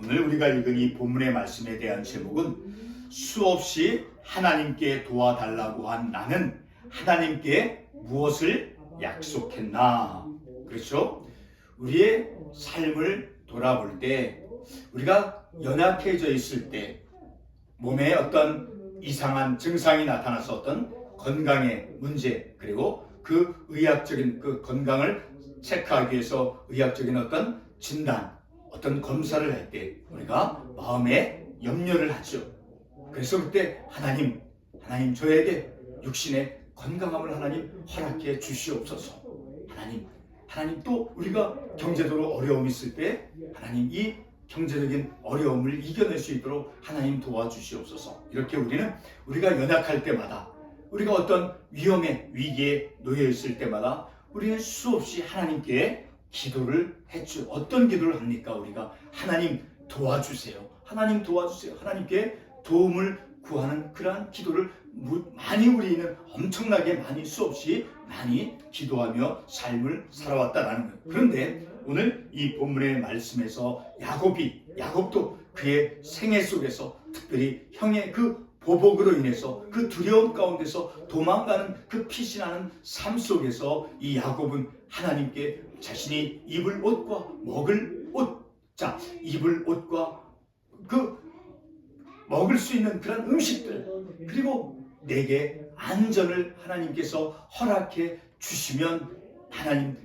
오늘 우리가 읽은 이 본문의 말씀에 대한 제목은 수없이 하나님께 도와달라고 한 나는 하나님께 무엇을 약속했나? 그렇죠? 우리의 삶을 돌아볼 때 우리가 연약해져 있을 때 몸에 어떤 이상한 증상이 나타나서 어떤 건강의 문제 그리고 그 의학적인 그 건강을 체크하기 위해서 의학적인 어떤 진단 어떤 검사를 할 때 우리가 마음에 염려를 하죠. 그래서 그때 하나님 저에게 육신의 건강함을 하나님 허락해 주시옵소서. 하나님 또 우리가 경제적으로 어려움이 있을 때 하나님 이 경제적인 어려움을 이겨낼 수 있도록 하나님 도와주시옵소서. 이렇게 우리가 연약할 때마다 우리가 어떤 위기에 놓여 있을 때마다 우리는 수없이 하나님께 기도를 했죠. 어떤 기도를 합니까? 우리가 하나님 도와주세요. 하나님 도와주세요. 하나님께 도움을 구하는 그러한 기도를 많이 우리는 엄청나게 많이 수없이 많이 기도하며 삶을 살아왔다라는 거예요. 그런데 오늘 이 본문의 말씀에서 야곱도 그의 생애 속에서 특별히 형의 그 보복으로 인해서 그 두려움 가운데서 도망가는 그 피신하는 삶 속에서 이 야곱은 하나님께 자신이 입을 옷과 먹을 옷, 입을 옷과 그 먹을 수 있는 그런 음식들 그리고 내게 안전을 하나님께서 허락해 주시면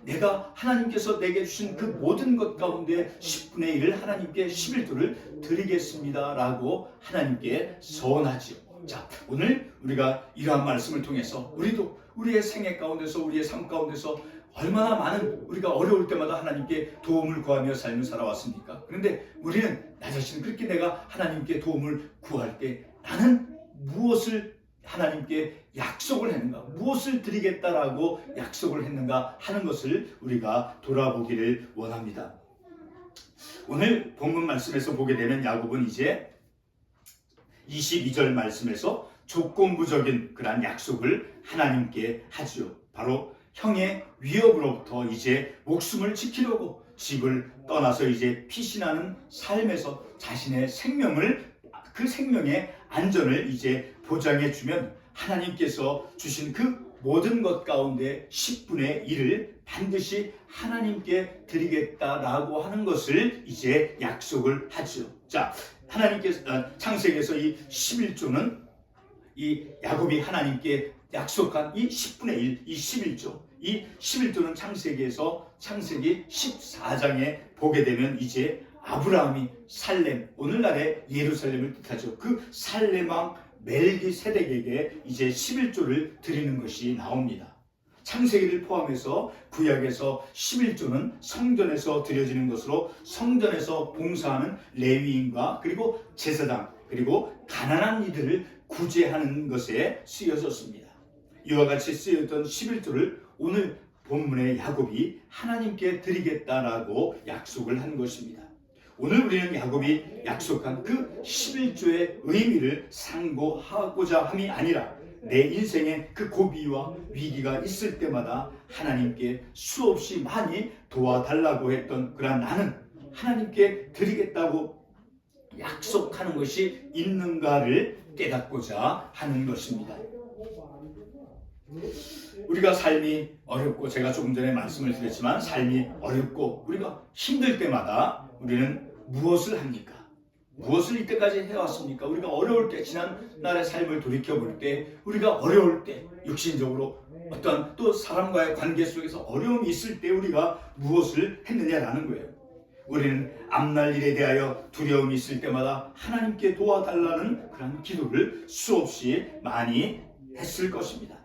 내가 하나님께서 내게 주신 그 모든 것 가운데 10분의 1을 하나님께 11조를 드리겠습니다 라고 하나님께 서원하지요. 오늘 우리가 이러한 말씀을 통해서 우리도 우리의 생애 가운데서 우리의 삶 가운데서 얼마나 많은 우리가 어려울 때마다 하나님께 도움을 구하며 삶을 살아왔습니까? 그런데 우리는 나 자신 그렇게 내가 하나님께 도움을 구할 때 나는 무엇을 하나님께 약속을 했는가? 무엇을 드리겠다라고 약속을 했는가 하는 것을 우리가 돌아보기를 원합니다. 오늘 본문 말씀에서 보게 되면 야곱은 이제 22절 말씀에서 조건부적인 그러한 약속을 하나님께 하지요. 바로 형의 위협으로부터 이제 목숨을 지키려고 집을 떠나서 이제 피신하는 삶에서 자신의 그 생명의 안전을 이제 보장해 주면 하나님께서 주신 그 모든 것 가운데 10분의 1을 반드시 하나님께 드리겠다라고 하는 것을 이제 약속을 하죠. 하나님께서 창세기에서 이 11조는 이 야곱이 하나님께 약속한 이 10분의 1, 이 11조, 이 11조는 창세기 14장에 보게 되면 이제 아브라함이 살렘, 오늘날의 예루살렘을 뜻하죠. 그 살렘 왕 멜기세덱에게 이제 11조를 드리는 것이 나옵니다. 창세기를 포함해서 구약에서 11조는 성전에서 드려지는 것으로 성전에서 봉사하는 레위인과 그리고 제사장 그리고 가난한 이들을 구제하는 것에 쓰여졌습니다. 이와 같이 쓰였던 11조를 오늘 본문의 야곱이 하나님께 드리겠다라고 약속을 한 것입니다. 오늘 우리는 야곱이 약속한 그 11조의 의미를 상고하고자 함이 아니라 내 인생에 그 고비와 위기가 있을 때마다 하나님께 수없이 많이 도와달라고 했던 그러한 나는 하나님께 드리겠다고 약속하는 것이 있는가를 깨닫고자 하는 것입니다. 우리가 삶이 어렵고 제가 조금 전에 말씀을 드렸지만 삶이 어렵고 우리가 힘들 때마다 우리는 무엇을 합니까? 무엇을 이때까지 해왔습니까? 우리가 어려울 때 지난날의 삶을 돌이켜볼 때 우리가 어려울 때 육신적으로 어떤 또 사람과의 관계 속에서 어려움이 있을 때 우리가 무엇을 했느냐라는 거예요. 우리는 앞날 일에 대하여 두려움이 있을 때마다 하나님께 도와달라는 그런 기도를 수없이 많이 했을 것입니다.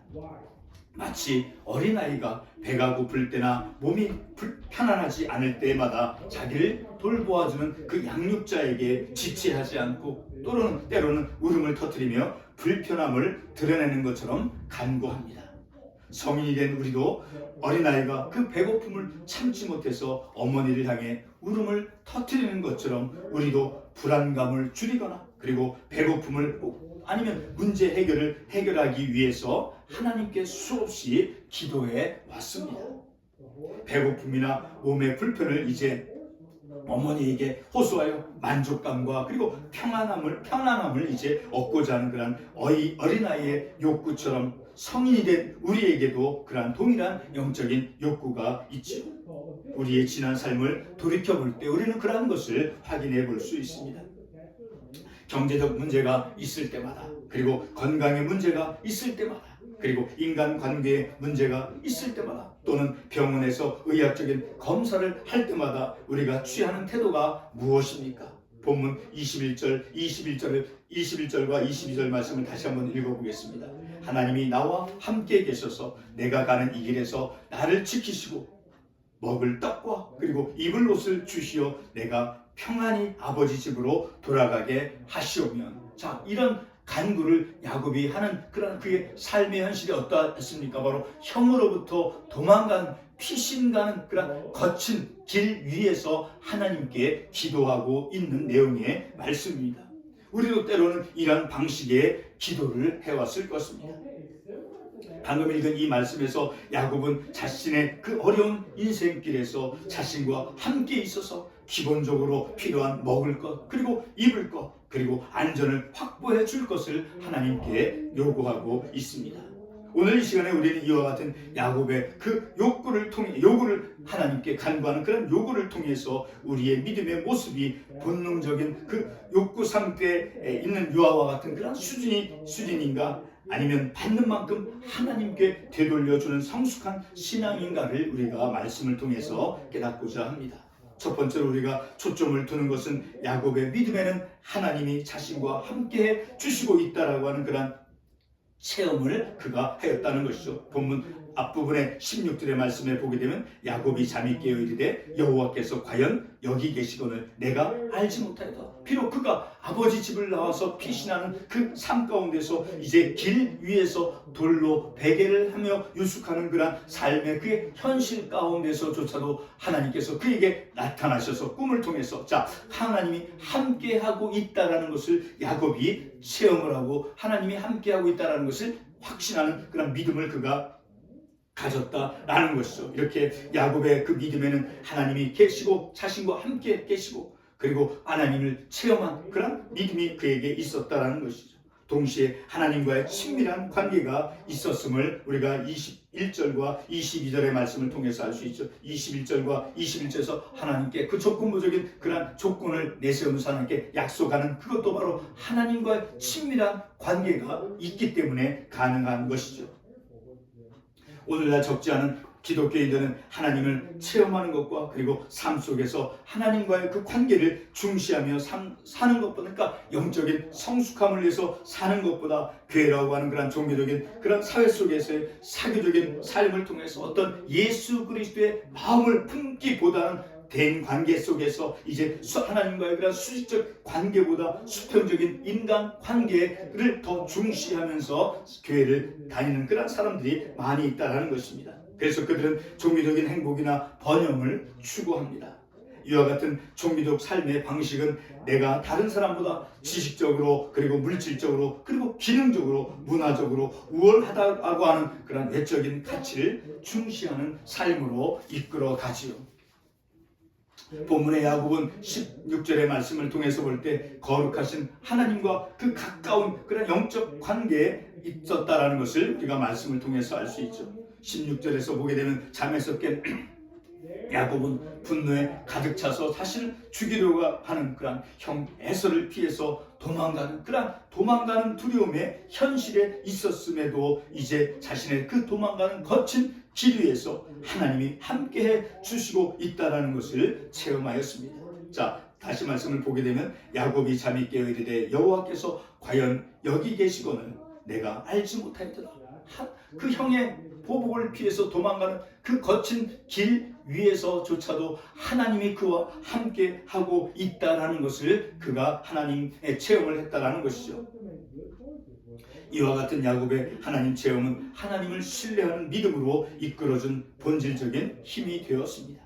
마치 어린아이가 배가 고플 때나 몸이 편안하지 않을 때마다 자기를 돌보아주는 그 양육자에게 지체하지 않고 때로는 울음을 터뜨리며 불편함을 드러내는 것처럼 간구합니다. 성인이 된 우리도 어린아이가 그 배고픔을 참지 못해서 어머니를 향해 울음을 터뜨리는 것처럼 우리도 불안감을 줄이거나 그리고 배고픔을 아니면 문제 해결을 해결하기 위해서 하나님께 수없이 기도해 왔습니다. 배고픔이나 몸의 불편을 이제 어머니에게 호소하여 만족감과 그리고 편안함을 이제 얻고자 하는 그런 어린아이의 욕구처럼 성인이 된 우리에게도 그러한 동일한 영적인 욕구가 있지요. 우리의 지난 삶을 돌이켜볼 때 우리는 그러한 것을 확인해 볼 수 있습니다. 경제적 문제가 있을 때마다, 그리고 건강의 문제가 있을 때마다, 그리고 인간관계의 문제가 있을 때마다, 또는 병원에서 의학적인 검사를 할 때마다 우리가 취하는 태도가 무엇입니까? 본문 21절과 22절 말씀을 다시 한번 읽어보겠습니다. 하나님이 나와 함께 계셔서 내가 가는 이 길에서 나를 지키시고 먹을 떡과 그리고 입을 옷을 주시어 내가 평안히 아버지 집으로 돌아가게 하시오면, 자, 이런 간구를 야곱이 하는 그런 그의 삶의 현실이 어떠했습니까? 바로 형으로부터 도망간 피신 가는 그런 거친 길 위에서 하나님께 기도하고 있는 내용의 말씀입니다. 우리도 때로는 이런 방식의 기도를 해왔을 것입니다. 방금 읽은 이 말씀에서 야곱은 자신의 그 어려운 인생길에서 자신과 함께 있어서 기본적으로 필요한 먹을 것, 그리고 입을 것, 그리고 안전을 확보해 줄 것을 하나님께 요구하고 있습니다. 오늘 이 시간에 우리는 이와 같은 야곱의 그 요구를 하나님께 간구하는 그런 요구를 통해서 우리의 믿음의 모습이 본능적인 그 욕구 상태에 있는 유아와 같은 그런 수준인가, 아니면 받는 만큼 하나님께 되돌려주는 성숙한 신앙인가를 우리가 말씀을 통해서 깨닫고자 합니다. 첫 번째로 우리가 초점을 두는 것은 야곱의 믿음에는 하나님이 자신과 함께 주시고 있다라고 하는 그런 체험을 그가 하였다는 것이죠. 본문 앞부분의 16절의 말씀에 보게 되면 야곱이 잠이 깨어 이르되 여호와께서 과연 여기 계시거늘 내가 알지 못하였다. 비록 그가 아버지 집을 나와서 피신하는 그 삶 가운데서 이제 길 위에서 돌로 베개를 하며 유숙하는 그런 삶의 그의 현실 가운데서조차도 하나님께서 그에게 나타나셔서 꿈을 통해서 하나님이 함께하고 있다라는 것을 야곱이 체험을 하고 하나님이 함께하고 있다라는 것을 확신하는 그런 믿음을 그가 가졌다라는 것이죠. 이렇게 야곱의 그 믿음에는 하나님이 계시고 자신과 함께 계시고 그리고 하나님을 체험한 그런 믿음이 그에게 있었다라는 것이죠. 동시에 하나님과의 친밀한 관계가 있었음을 우리가 21절과 22절의 말씀을 통해서 알 수 있죠. 21절과 21절에서 하나님께 그 조건부적인 그런 조건을 내세우면서 하나님께 약속하는 그것도 바로 하나님과의 친밀한 관계가 있기 때문에 가능한 것이죠. 오늘날 적지 않은 기독교인들은 하나님을 체험하는 것과 그리고 삶 속에서 하나님과의 그 관계를 중시하며 사는 것보다, 그러니까 영적인 성숙함을 위해서 사는 것보다 교회라고 하는 그런 종교적인 그런 사회 속에서의 사교적인 삶을 통해서 어떤 예수 그리스도의 마음을 품기보다는 대인 관계 속에서 이제 하나님과의 그런 수직적 관계보다 수평적인 인간 관계를 더 중시하면서 교회를 다니는 그런 사람들이 많이 있다는 것입니다. 그래서 그들은 종교적인 행복이나 번영을 추구합니다. 이와 같은 종교적 삶의 방식은 내가 다른 사람보다 지식적으로 그리고 물질적으로 그리고 기능적으로 문화적으로 우월하다고 하는 그런 외적인 가치를 중시하는 삶으로 이끌어 가지요. 본문의 야곱은 16절의 말씀을 통해서 볼 때 거룩하신 하나님과 그 가까운 그런 영적 관계에 있었다라는 것을 우리가 말씀을 통해서 알 수 있죠. 16절에서 보게 되면 잠에서 깬 야곱은 분노에 가득 차서 자신을 죽이려고 하는 그런 형 에서를 피해서 도망가는 두려움의 현실에 있었음에도 이제 자신의 그 도망가는 거친 길 위에서 하나님이 함께해 주시고 있다는 것을 체험하였습니다. 다시 말씀을 보게 되면 야곱이 잠이 깨어 이르되 여호와께서 과연 여기 계시거늘 내가 알지 못하였더라. 그 형의 보복을 피해서 도망가는 그 거친 길 위에서조차도 하나님이 그와 함께 하고 있다라는 것을 그가 하나님의 체험을 했다라는 것이죠. 이와 같은 야곱의 하나님 체험은 하나님을 신뢰하는 믿음으로 이끌어준 본질적인 힘이 되었습니다.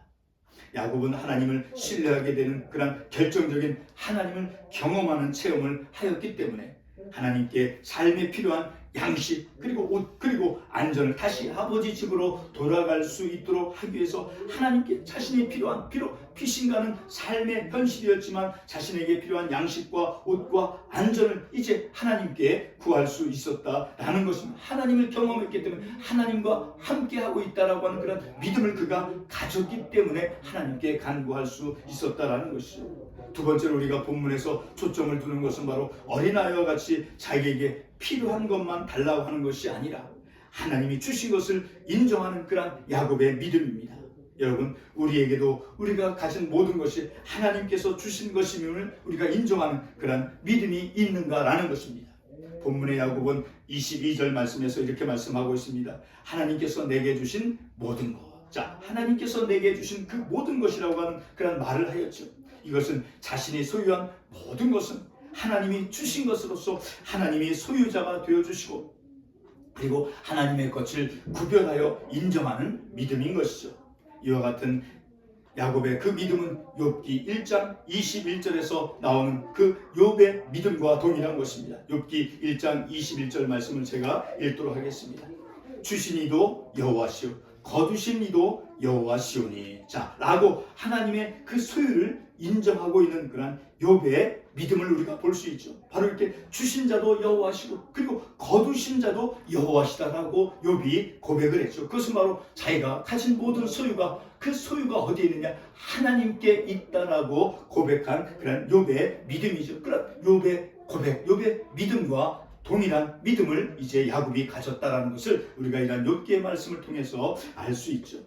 야곱은 하나님을 신뢰하게 되는 그런 결정적인 하나님을 경험하는 체험을 하였기 때문에 하나님께 삶에 필요한 양식 그리고 옷 그리고 안전을 다시 아버지 집으로 돌아갈 수 있도록 하기 위해서 하나님께 자신이 필요한 비록 피신가는 삶의 현실이었지만 자신에게 필요한 양식과 옷과 안전을 이제 하나님께 구할 수 있었다라는 것입니다. 하나님을 경험했기 때문에 하나님과 함께하고 있다라고 하는 그런 믿음을 그가 가졌기 때문에 하나님께 간구할 수 있었다라는 것이죠. 두 번째로 우리가 본문에서 초점을 두는 것은 바로 어린아이와 같이 자기에게 필요한 것만 달라고 하는 것이 아니라 하나님이 주신 것을 인정하는 그런 야곱의 믿음입니다. 여러분, 우리에게도 우리가 가진 모든 것이 하나님께서 주신 것임을 우리가 인정하는 그런 믿음이 있는가라는 것입니다. 본문의 야곱은 22절 말씀에서 이렇게 말씀하고 있습니다. 하나님께서 내게 주신 모든 것. 자, 하나님께서 내게 주신 그 모든 것이라고 하는 그런 말을 하였죠. 이것은 자신이 소유한 모든 것은 하나님이 주신 것으로서 하나님이 소유자가 되어주시고 그리고 하나님의 것을 구별하여 인정하는 믿음인 것이죠. 이와 같은 야곱의 그 믿음은 욥기 1장 21절에서 나오는 그 욥의 믿음과 동일한 것입니다. 욥기 1장 21절 말씀을 제가 읽도록 하겠습니다. 주신 이도 여호와시오 거두신 이도 여호와시오니. 자, 라고 하나님의 그 소유를 인정하고 있는 그런 욥의 믿음을 우리가 볼 수 있죠. 바로 이렇게 주신 자도 여호와시고 그리고 거두신 자도 여호와시다라고 욥이 고백을 했죠. 그것은 바로 자기가 가진 모든 소유가 그 소유가 어디에 있느냐 하나님께 있다라고 고백한 그런 욥의 믿음이죠. 그런 욥의 고백, 욥의 믿음과 동일한 믿음을 이제 야곱이 가졌다라는 것을 우리가 이런 욥기의 말씀을 통해서 알 수 있죠.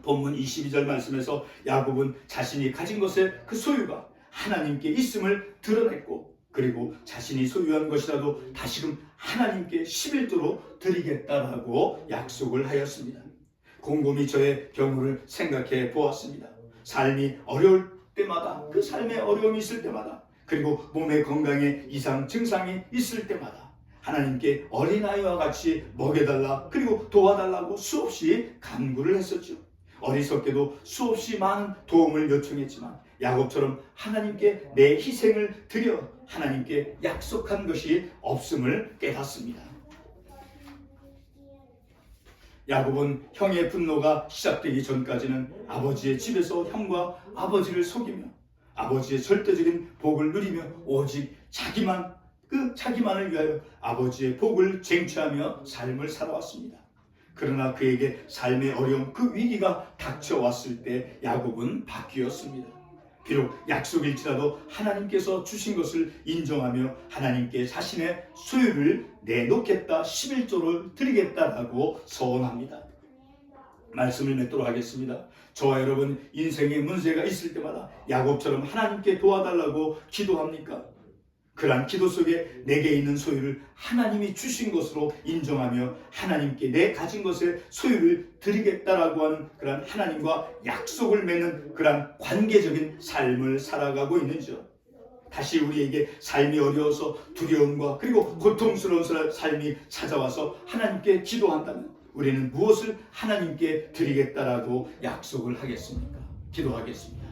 본문 22절 말씀에서 야곱은 자신이 가진 것의 그 소유가 하나님께 있음을 드러냈고 그리고 자신이 소유한 것이라도 다시금 하나님께 11조로 드리겠다라고 약속을 하였습니다. 곰곰이 저의 경우를 생각해 보았습니다. 삶이 어려울 때마다 그 삶의 어려움이 있을 때마다 그리고 몸의 건강에 이상 증상이 있을 때마다 하나님께 어린아이와 같이 먹여달라 그리고 도와달라고 수없이 간구를 했었죠. 어리석게도 수없이 많은 도움을 요청했지만 야곱처럼 하나님께 내 희생을 드려 하나님께 약속한 것이 없음을 깨닫습니다. 야곱은 형의 분노가 시작되기 전까지는 아버지의 집에서 형과 아버지를 속이며 아버지의 절대적인 복을 누리며 오직 자기만을 위하여 아버지의 복을 쟁취하며 삶을 살아왔습니다. 그러나 그에게 삶의 어려움 그 위기가 닥쳐왔을 때 야곱은 바뀌었습니다. 비록 약속일지라도 하나님께서 주신 것을 인정하며 하나님께 자신의 소유를 내놓겠다 11조를 드리겠다라고 서원합니다. 말씀을 맺도록 하겠습니다. 저와 여러분 인생에 문제가 있을 때마다 야곱처럼 하나님께 도와달라고 기도합니까? 그러한 기도 속에 내게 있는 소유를 하나님이 주신 것으로 인정하며 하나님께 내 가진 것의 소유를 드리겠다라고 하는 그러한 하나님과 약속을 맺는 그러한 관계적인 삶을 살아가고 있는지요. 다시 우리에게 삶이 어려워서 두려움과 그리고 고통스러운 삶이 찾아와서 하나님께 기도한다면 우리는 무엇을 하나님께 드리겠다라고 약속을 하겠습니까? 기도하겠습니다.